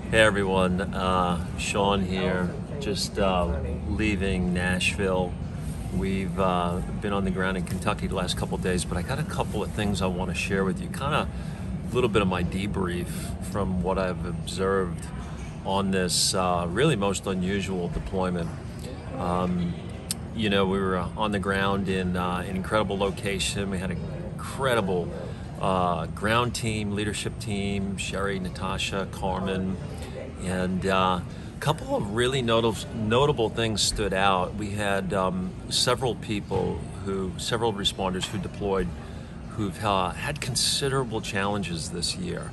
Hey everyone, Sean here, just leaving Nashville. We've been on the ground in Kentucky the last couple of days, but I got a couple of things I want to share with you, kind of a little bit of my debrief from what I've observed on this really most unusual deployment. We were on the ground in an incredible location. We had an incredible ground team, leadership team, Sherry, Natasha, Carmen, and a couple of really notable things stood out. We had several responders who deployed who've had considerable challenges this year.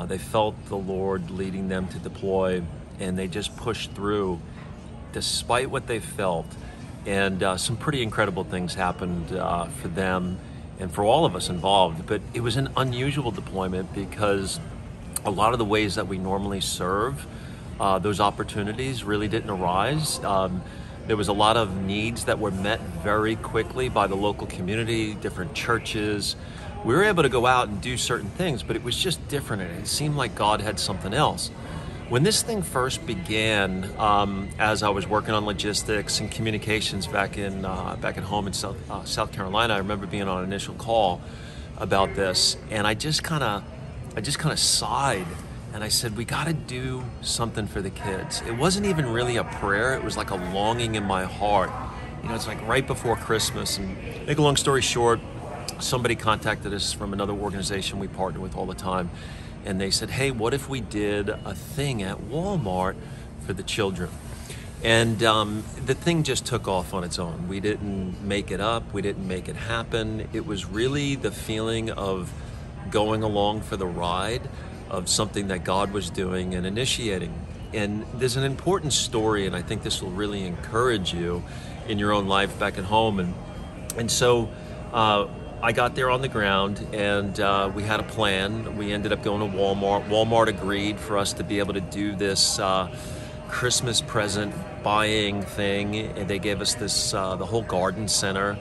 They felt the Lord leading them to deploy, and they just pushed through despite what they felt. And some pretty incredible things happened for them and for all of us involved. But it was an unusual deployment because a lot of the ways that we normally serve, those opportunities really didn't arise. There was a lot of needs that were met very quickly by the local community, different churches. We were able to go out and do certain things, but it was just different, and it seemed like God had something else. When this thing first began, as I was working on logistics and communications back at home in South Carolina, I remember being on an initial call about this, and I just kind of sighed, and I said, we got to do something for the kids. It wasn't even really a prayer; it was like a longing in my heart. It's like right before Christmas. And make a long story short, somebody contacted us from another organization we partner with all the time. And they said, hey, what if we did a thing at Walmart for the children? And the thing just took off on its own. We didn't make it up. We didn't make it happen. It was really the feeling of going along for the ride of something that God was doing and initiating. And there's an important story, and I think this will really encourage you in your own life back at home. And so I got there on the ground, and we had a plan. We ended up going to Walmart. Walmart agreed for us to be able to do this Christmas present buying thing, and they gave us this the whole garden center.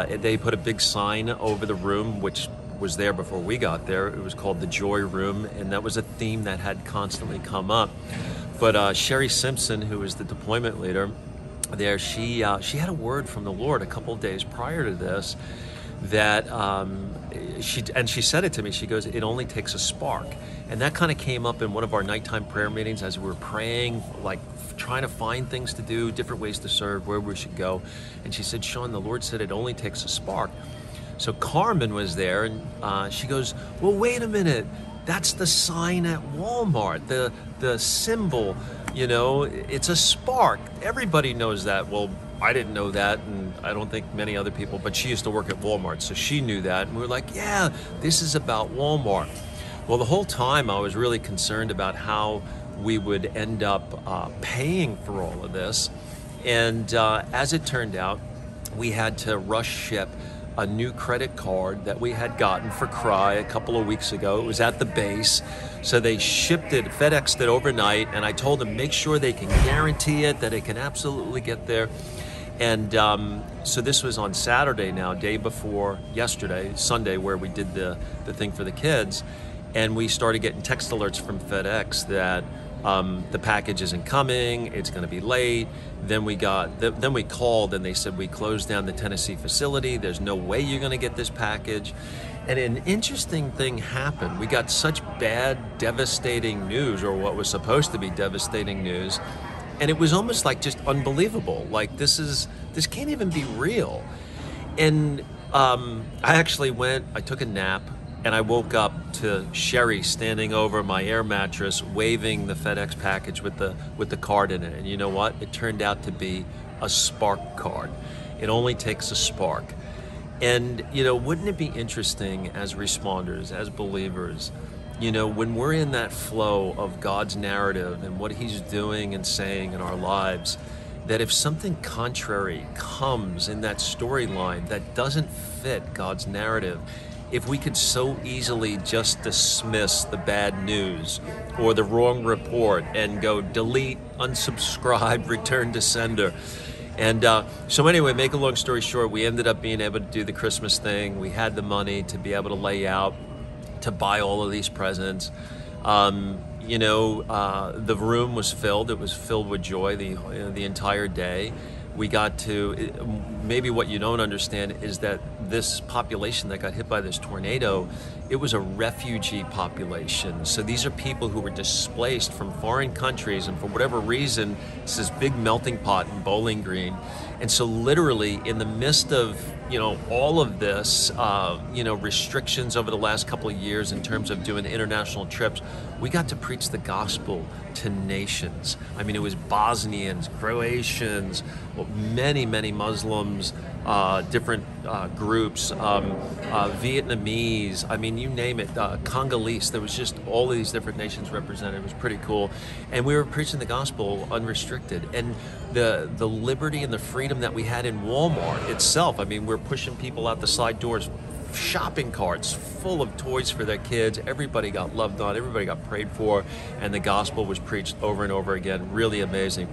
They put a big sign over the room, which was there before we got there. It was called the Joy Room, and that was a theme that had constantly come up. But Sherry Simpson, who was the deployment leader there, she had a word from the Lord a couple of days prior to this, that she said it to me. She goes, it only takes a spark. And that kind of came up in one of our nighttime prayer meetings as we were praying, like trying to find things to do, different ways to serve, where we should go. And she said, Sean, the Lord said it only takes a spark. So Carmen was there, and she goes, well, wait a minute, that's the sign at Walmart, the symbol, it's a spark. Everybody knows that. Well, I didn't know that, and I don't think many other people, but she used to work at Walmart, so she knew that. And we were like, yeah, this is about Walmart. Well, the whole time I was really concerned about how we would end up paying for all of this. And as it turned out, we had to rush ship a new credit card that we had gotten for Cry a couple of weeks ago. It was at the base. So they shipped it, FedExed it overnight, and I told them, make sure they can guarantee it, that it can absolutely get there. And so this was on Saturday now, day before yesterday, Sunday, where we did the thing for the kids. And we started getting text alerts from FedEx that the package isn't coming, it's going to be late. Then we called, and they said, we closed down the Tennessee facility. There's no way you're going to get this package. And an interesting thing happened. We got such bad, devastating news, or what was supposed to be devastating news. And it was almost like just unbelievable. Like this can't even be real. And I took a nap, and I woke up to Sherry standing over my air mattress, waving the FedEx package with the card in it. And you know what? It turned out to be a spark card. It only takes a spark. And, wouldn't it be interesting as responders, as believers, when we're in that flow of God's narrative and what He's doing and saying in our lives, that if something contrary comes in that storyline that doesn't fit God's narrative, if we could so easily just dismiss the bad news or the wrong report and go delete, unsubscribe, return to sender. And so anyway, make a long story short, we ended up being able to do the Christmas thing. We had the money to be able to lay out, to buy all of these presents. The room was filled. It was filled with joy the entire day. We got to, maybe what you don't understand is that this population that got hit by this tornado, it was a refugee population. So these are people who were displaced from foreign countries, and for whatever reason, it's this big melting pot in Bowling Green. And so literally in the midst of, all of this, restrictions over the last couple of years in terms of doing international trips, we got to preach the gospel to nations. I mean, it was Bosnians, Croatians, many, many Muslims, different groups, Vietnamese, I mean, you name it, Congolese. There was just all of these different nations represented. It was pretty cool. And we were preaching the gospel unrestricted. And the liberty and the freedom that we had in Walmart itself, I mean, we're pushing people out the side doors, shopping carts full of toys for their kids. Everybody got loved on, everybody got prayed for, and the gospel was preached over and over again. Really amazing.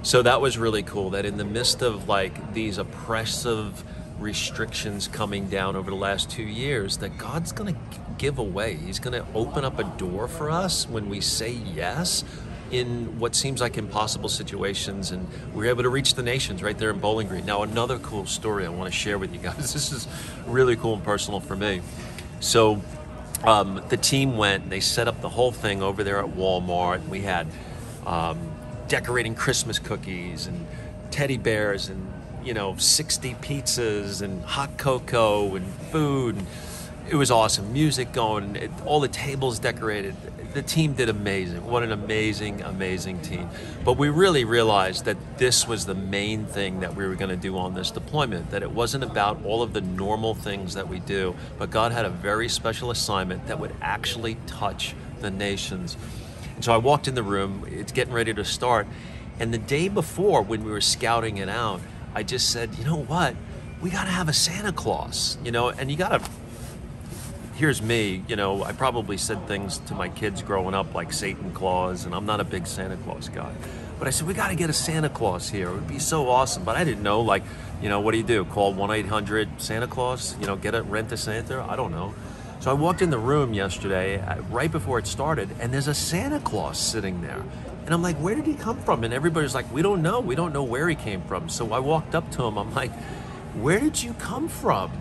So that was really cool, that in the midst of like these oppressive restrictions coming down over the last 2 years, that God's going to give away. He's going to open up a door for us when we say yes in what seems like impossible situations, and we're able to reach the nations right there in Bowling Green. Now, another cool story I want to share with you guys. This is really cool and personal for me. So the team went and they set up the whole thing over there at Walmart. We had decorating Christmas cookies and teddy bears and 60 pizzas and hot cocoa and food. And it was awesome. Music going, all the tables decorated. The team did amazing. What an amazing, amazing team. But we really realized that this was the main thing that we were going to do on this deployment, that it wasn't about all of the normal things that we do, but God had a very special assignment that would actually touch the nations. And so I walked in the room, it's getting ready to start, and the day before when we were scouting it out, I just said, you know what, we got to have a Santa Claus, and you got to, here's me, I probably said things to my kids growing up like Satan Claus, and I'm not a big Santa Claus guy. But I said, we got to get a Santa Claus here. It would be so awesome. But I didn't know, what do you do? Call 1-800 Santa Claus? Rent a Santa? I don't know. So I walked in the room yesterday, right before it started, and there's a Santa Claus sitting there. And I'm like, where did he come from? And everybody's like, we don't know. We don't know where he came from. So I walked up to him. I'm like, where did you come from?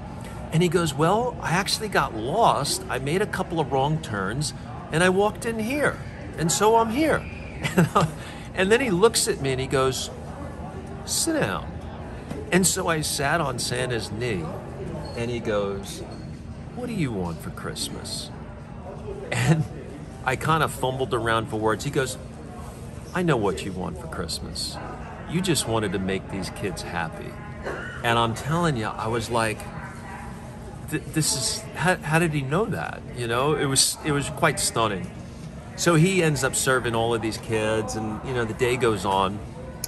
And he goes, well, I actually got lost. I made a couple of wrong turns, and I walked in here. And so I'm here. And then he looks at me and he goes, sit down. And so I sat on Santa's knee, and he goes, what do you want for Christmas? And I kind of fumbled around for words. He goes, I know what you want for Christmas. You just wanted to make these kids happy. And I'm telling you, I was like, this is, how did he know that? It was quite stunning. So he ends up serving all of these kids, and the day goes on,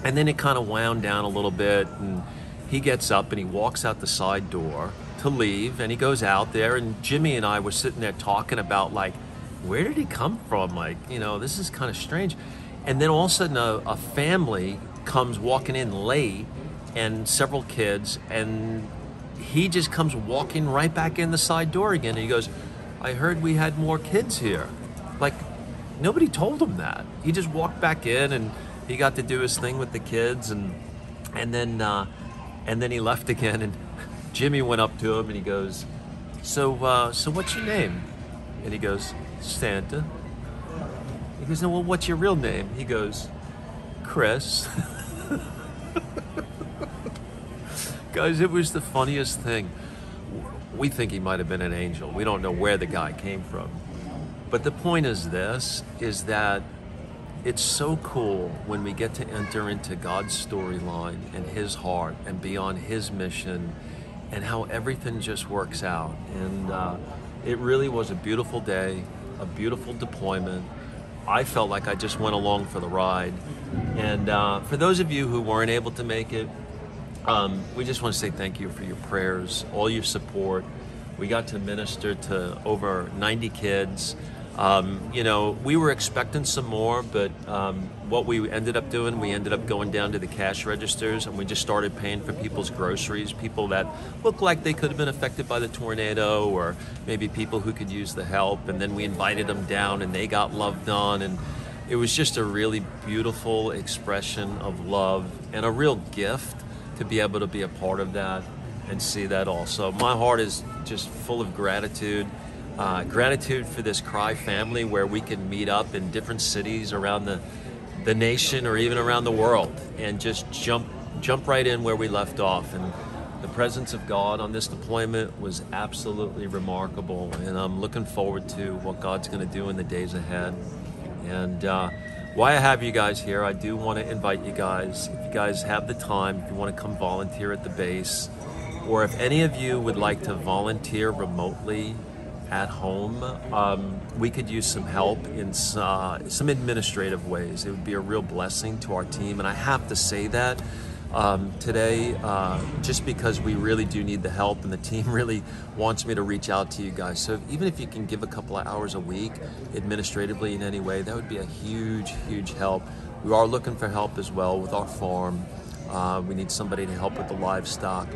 and then it kind of wound down a little bit, and he gets up and he walks out the side door to leave, and he goes out there, and Jimmy and I were sitting there talking about where did he come from? This is kind of strange. And then all of a sudden a family comes walking in late, and several kids, and he just comes walking right back in the side door again, and he goes, I heard we had more kids here. Nobody told him that. He just walked back in, and he got to do his thing with the kids, and then he left again, and Jimmy went up to him and he goes, so what's your name? And he goes, Santa. He goes, no, well, what's your real name? He goes, Chris. Guys, it was the funniest thing. We think he might have been an angel. We don't know where the guy came from. But the point is this, is that it's so cool when we get to enter into God's storyline and his heart and be on his mission, and how everything just works out. And it really was a beautiful day, a beautiful deployment. I felt like I just went along for the ride. And for those of you who weren't able to make it, we just want to say thank you for your prayers, all your support. We got to minister to over 90 kids. You know, we were expecting some more, but what we ended up doing, we ended up going down to the cash registers and we just started paying for people's groceries, people that looked like they could have been affected by the tornado, or maybe people who could use the help. And then we invited them down and they got loved on. And it was just a really beautiful expression of love and a real gift to be able to be a part of that and see that also. My heart is just full of gratitude. Gratitude for this Cry family, where we can meet up in different cities around the nation or even around the world and just jump right in where we left off. And the presence of God on this deployment was absolutely remarkable, and I'm looking forward to what God's going to do in the days ahead. And why I have you guys here, I do want to invite you guys, if you guys have the time, if you want to come volunteer at the base, or if any of you would like to volunteer remotely at home, we could use some help in some administrative ways. It would be a real blessing to our team, and I have to say that today, just because we really do need the help, and the team really wants me to reach out to you guys. So even if you can give a couple of hours a week administratively in any way, that would be a huge help. We are looking for help as well with our farm. We need somebody to help with the livestock.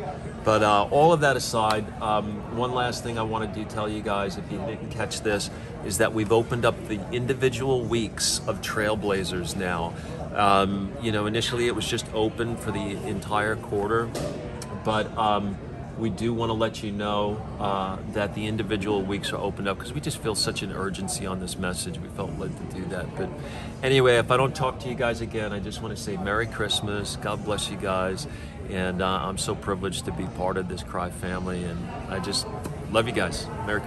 But all of that aside, one last thing I wanted to tell you guys, if you didn't catch this, is that we've opened up the individual weeks of Trailblazers now. You know, initially it was just open for the entire quarter, but we do want to let you know that the individual weeks are opened up because we just feel such an urgency on this message. We felt led to do that. But anyway, if I don't talk to you guys again, I just want to say Merry Christmas. God bless you guys. And I'm so privileged to be part of this Cry family. And I just love you guys. Merry Christmas.